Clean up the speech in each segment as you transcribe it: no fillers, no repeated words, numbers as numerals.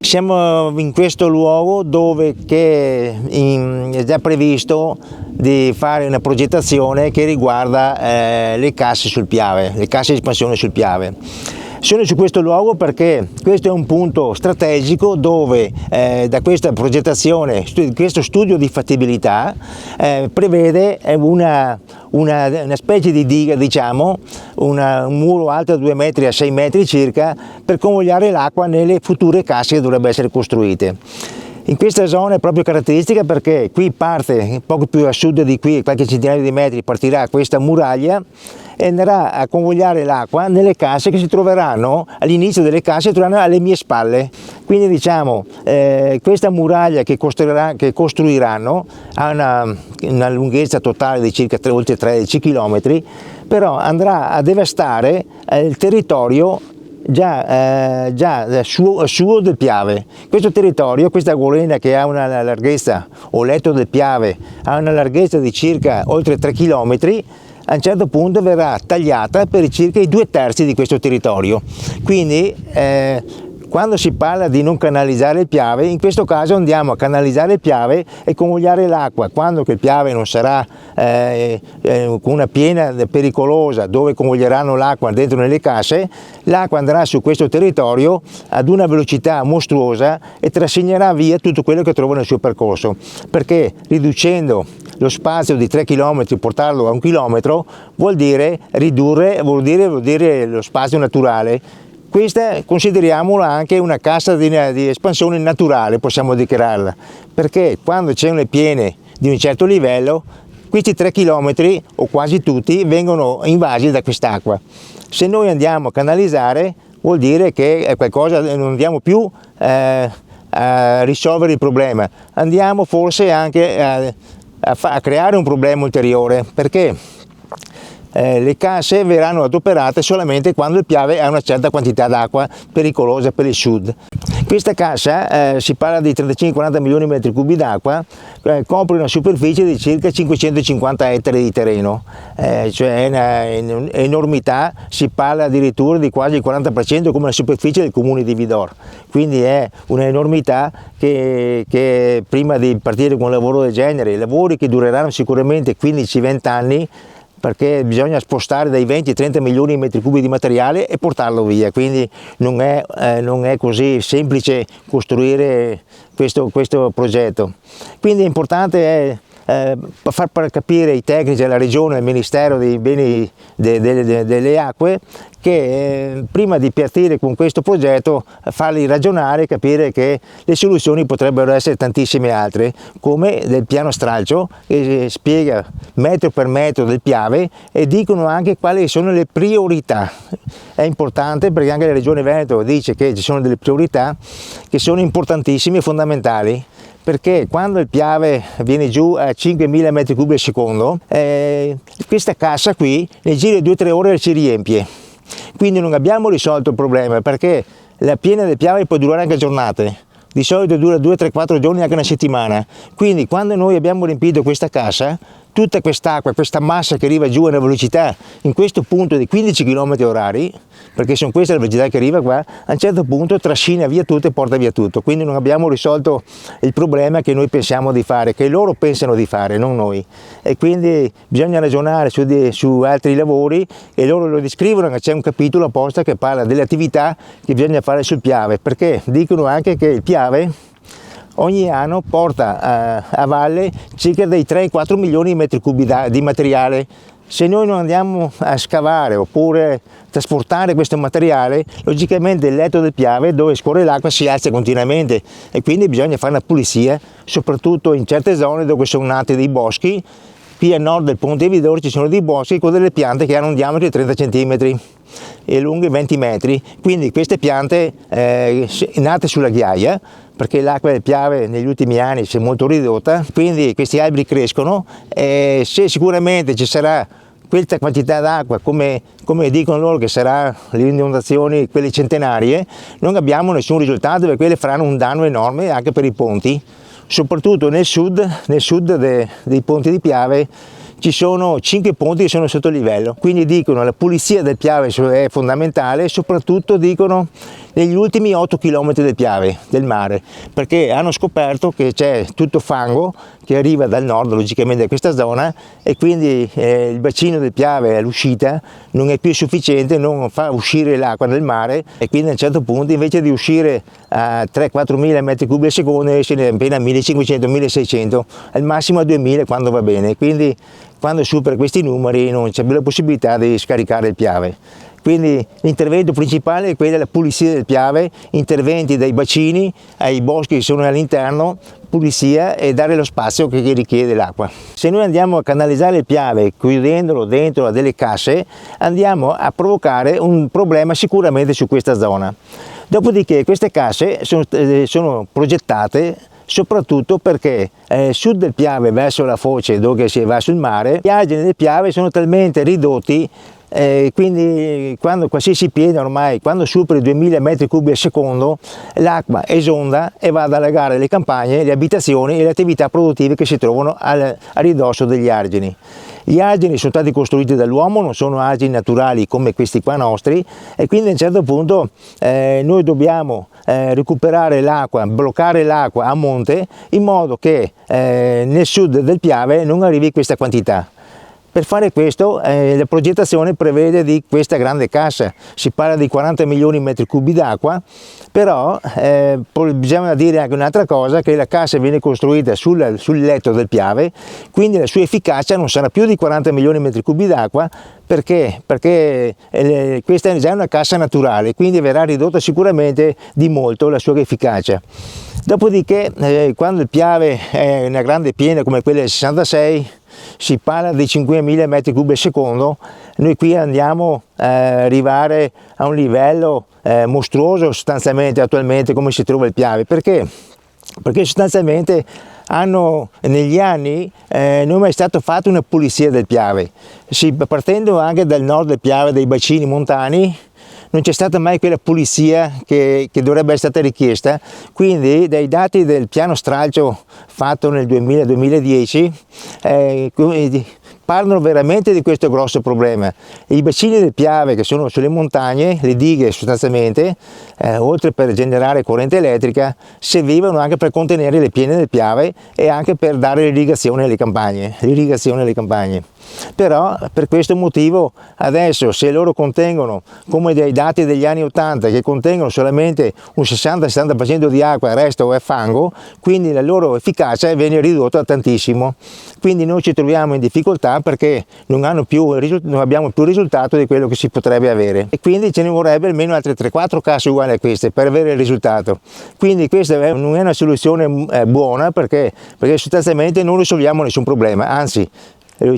Siamo in questo luogo dove è già previsto di fare una progettazione che riguarda le casse sul Piave, le casse di espansione sul Piave. Sono su questo luogo perché questo è un punto strategico dove da questa progettazione, questo studio di fattibilità prevede una specie di diga, diciamo, un muro alto da 2 metri a 6 metri circa per convogliare l'acqua nelle future casse che dovrebbero essere costruite. In questa zona è proprio caratteristica perché qui parte, poco più a sud di qui, qualche centinaio di metri, partirà questa muraglia e andrà a convogliare l'acqua nelle casse che si troveranno, all'inizio delle casse, si troveranno alle mie spalle. Quindi diciamo, questa muraglia che costruiranno ha una lunghezza totale di circa oltre 13 km, però andrà a devastare il territorio già suo del Piave. Questo territorio, questa golena che ha una larghezza, o letto del Piave, ha una larghezza di circa oltre 3 km, a un certo punto verrà tagliata per circa i 2/3 di questo territorio. Quindi quando si parla di non canalizzare il Piave, in questo caso andiamo a canalizzare il Piave e convogliare l'acqua. Quando che il Piave non sarà con una piena pericolosa dove convoglieranno l'acqua dentro nelle casse, l'acqua andrà su questo territorio ad una velocità mostruosa e trascinerà via tutto quello che trova nel suo percorso, perché riducendo lo spazio di 3 km, portarlo a 1 chilometro, vuol dire ridurre, vuol dire lo spazio naturale. Questa consideriamola anche una cassa di espansione naturale, possiamo dichiararla, perché quando c'è le piene di un certo livello, questi 3 km o quasi tutti vengono invasi da quest'acqua. Se noi andiamo a canalizzare vuol dire che è qualcosa, non andiamo più a risolvere il problema, andiamo forse anche a creare un problema ulteriore, perché le casse verranno adoperate solamente quando il Piave ha una certa quantità d'acqua pericolosa per il sud. Questa cassa, si parla di 35-40 milioni di metri cubi d'acqua, copre una superficie di circa 550 ettari di terreno, cioè è un'enormità, si parla addirittura di quasi il 40% come la superficie del comune di Vidor, quindi è un'enormità che prima di partire con un lavoro del genere, lavori che dureranno sicuramente 15-20 anni, perché bisogna spostare dai 20-30 milioni di metri cubi di materiale e portarlo via, quindi non è così semplice costruire questo progetto. Quindi è importante far capire ai tecnici della regione, al Ministero dei Beni delle Acque, che prima di partire con questo progetto farli ragionare e capire che le soluzioni potrebbero essere tantissime altre, come del piano stralcio che spiega metro per metro del Piave e dicono anche quali sono le priorità. È importante perché anche la Regione Veneto dice che ci sono delle priorità che sono importantissime e fondamentali, perché quando il Piave viene giù a 5.000 metri cubi al secondo, questa cassa qui nel giro di 2-3 ore si riempie. Quindi non abbiamo risolto il problema, perché la piena del Piave può durare anche giornate, di solito dura 2-3-4 giorni, anche una settimana. Quindi quando noi abbiamo riempito questa cassa, tutta quest'acqua, questa massa che arriva giù a una velocità in questo punto di 15 km orari, perché sono queste le velocità che arriva qua, a un certo punto trascina via tutto e porta via tutto. Quindi non abbiamo risolto il problema che noi pensiamo di fare, che loro pensano di fare, non noi. E quindi bisogna ragionare su altri lavori, e loro lo descrivono, c'è un capitolo apposta che parla delle attività che bisogna fare sul Piave, perché dicono anche che il Piave ogni anno porta a valle circa dai 3-4 milioni di metri cubi di materiale. Se noi non andiamo a scavare oppure trasportare questo materiale, logicamente il letto del Piave dove scorre l'acqua si alza continuamente e quindi bisogna fare una pulizia, soprattutto in certe zone dove sono nati dei boschi. Qui a nord del Ponte Vidor ci sono dei boschi con delle piante che hanno un diametro di 30 cm e lunghe 20 metri, quindi queste piante nate sulla ghiaia, perché l'acqua del Piave negli ultimi anni si è molto ridotta, quindi questi alberi crescono e se sicuramente ci sarà questa quantità d'acqua, come dicono loro che sarà le inondazioni, quelle centenarie, non abbiamo nessun risultato, perché quelle faranno un danno enorme anche per i ponti, soprattutto nel sud dei ponti di Piave. ci sono 5 ponti che sono sotto livello, quindi dicono la pulizia del Piave è fondamentale, soprattutto dicono negli ultimi 8 km del Piave, del mare, perché hanno scoperto che c'è tutto fango che arriva dal nord, logicamente da questa zona, e quindi il bacino del Piave all'uscita non è più sufficiente, non fa uscire l'acqua del mare, e quindi a un certo punto invece di uscire a 3-4 mila metri cubi al secondo esce appena 1500-1600, al massimo a 2000 quando va bene, quindi quando supera questi numeri non c'è più la possibilità di scaricare il Piave. Quindi l'intervento principale è quello della pulizia del Piave, interventi dai bacini ai boschi che sono all'interno, pulizia e dare lo spazio che richiede l'acqua. Se noi andiamo a canalizzare il Piave chiudendolo dentro a delle casse, andiamo a provocare un problema sicuramente su questa zona. Dopodiché queste casse sono progettate soprattutto perché sud del Piave verso la foce dove si va sul mare, gli argini del Piave sono talmente ridotti quindi quando qualsiasi piede ormai, quando supera i 2000 metri cubi al secondo, l'acqua esonda e va ad allagare le campagne, le abitazioni e le attività produttive che si trovano a ridosso degli argini. Gli argini sono stati costruiti dall'uomo, non sono argini naturali come questi qua nostri, e quindi a un certo punto noi dobbiamo recuperare l'acqua, bloccare l'acqua a monte in modo che nel sud del Piave non arrivi questa quantità. Per fare questo la progettazione prevede di questa grande cassa, si parla di 40 milioni di metri cubi d'acqua, però bisogna dire anche un'altra cosa, che la cassa viene costruita sul letto del Piave, quindi la sua efficacia non sarà più di 40 milioni di metri cubi d'acqua, perché questa è già una cassa naturale, quindi verrà ridotta sicuramente di molto la sua efficacia. Dopodiché quando il Piave è una grande piena come quella del 66, si parla di 5.000 metri cubi al secondo, noi qui andiamo a arrivare a un livello mostruoso sostanzialmente attualmente come si trova il Piave. Perché? Perché sostanzialmente negli anni non è mai stata fatta una pulizia del Piave, partendo anche dal nord del Piave, dai bacini montani, non c'è stata mai quella pulizia che dovrebbe essere stata richiesta. Quindi dai dati del piano stralcio fatto nel 2000-2010 parlano veramente di questo grosso problema. I bacini del Piave che sono sulle montagne, le dighe sostanzialmente, oltre per generare corrente elettrica, servivano anche per contenere le piene del Piave e anche per dare l'irrigazione alle campagne. Però per questo motivo adesso, se loro contengono, come dai dati degli anni 80, che contengono solamente un 60-70% di acqua, il resto è fango, quindi la loro efficacia viene ridotta tantissimo. Quindi noi ci troviamo in difficoltà perché non abbiamo più risultato di quello che si potrebbe avere, e quindi ce ne vorrebbe almeno altre 3-4 casse uguali a queste per avere il risultato. Quindi questa non è una soluzione buona, perché sostanzialmente non risolviamo nessun problema, anzi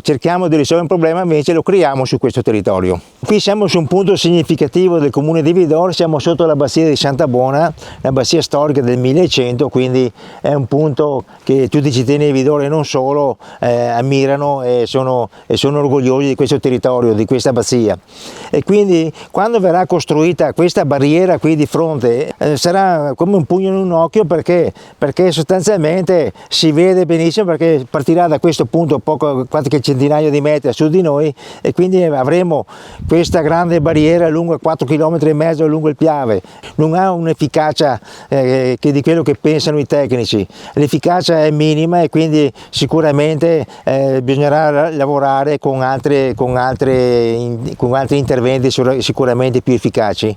cerchiamo di risolvere un problema, invece lo creiamo su questo territorio. Qui siamo su un punto significativo del comune di Vidor, siamo sotto la Bassia di Santa Buona, la bassia storica del 1100, quindi è un punto che tutti i cittadini di Vidor e non solo ammirano e sono orgogliosi di questo territorio, di questa bassia. E quindi quando verrà costruita questa barriera qui di fronte sarà come un pugno in un occhio, perché sostanzialmente si vede benissimo, perché partirà da questo punto qualche centinaio di metri a sud di noi, e quindi avremo questa grande barriera lunga 4,5 km lungo il Piave. Non ha un'efficacia di quello che pensano i tecnici, l'efficacia è minima, e quindi sicuramente bisognerà lavorare con altri interventi sicuramente più efficaci.